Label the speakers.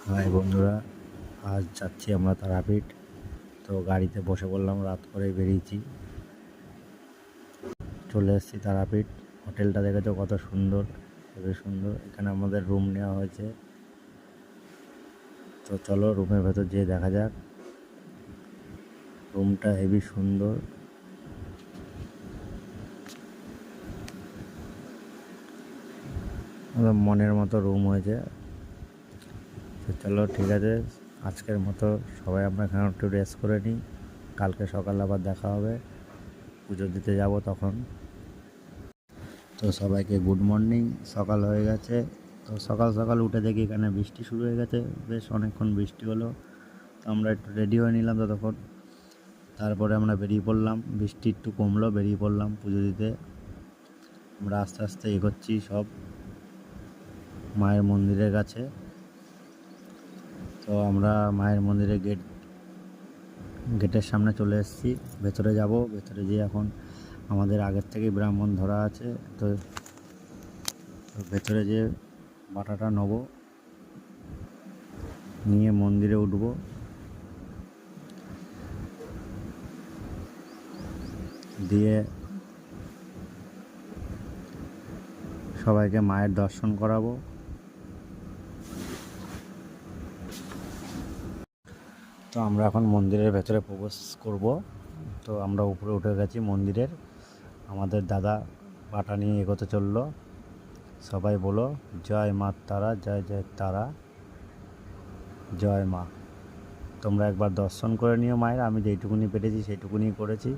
Speaker 1: High বন্ধুরা, আজ যাচ্ছি আমরা তারাপীঠ। তো গাড়িতে বসে পড়লাম, রাত করে বেরিয়েছি, চলে এসেছি তারাপীঠ। হোটেলটা দেখেছো কত সুন্দর, খুবই সুন্দর। এখানে আমাদের রুম নেওয়া হয়েছে। তো চলো রুমের ভেতর যেয়ে দেখা যাক। রুমটা হেবি সুন্দর, মনের মতো রুম হয়েছে। তো চলো ঠিক আছে, আজকের মতো সবাই আমরা এখানে একটু রেস্ট করে নিই। কালকে সকাল আবার দেখা হবে, পুজো দিতে যাব তখন। তো সবাইকে গুড মর্নিং। সকাল হয়ে গেছে। তো সকাল সকাল উঠে দেখি এখানে বৃষ্টি শুরু হয়ে গেছে, বেশ অনেকক্ষণ বৃষ্টি হলো। তো আমরা একটু রেডি হয়ে নিলাম ততক্ষণ। তারপরে আমরা বেরিয়ে পড়লাম, বৃষ্টি একটু কমলো, বেরিয়ে পড়লাম পুজো দিতে। আমরা আস্তে আস্তে এগোচ্ছি সব মায়ের মন্দিরের কাছে। তো আমরা মায়ের মন্দিরের গেটের সামনে চলে এসেছি। ভেতরে যাব, ভেতরে যেয়ে এখন আমাদের আগের থেকেই ব্রাহ্মণ ধরা আছে। তো ভেতরে যে বাটাটা নেব, নিয়ে মন্দিরে উঠব। দিয়ে সবাইকে মায়ের দর্শন করাবো। তো আমরা এখন মন্দিরের ভেতরে প্রবেশ করব। তো আমরা উপরে উঠে গেছি মন্দিরের। আমাদের দাদা বাটা নিয়ে এগোতে চললো। সবাই বলো জয় মা তারা, জয় জয় তারা, জয় মা। তোমরা একবার দর্শন করে নিও মায়ের। আমি যেইটুকুনি পেরেছি সেইটুকুনি করেছি।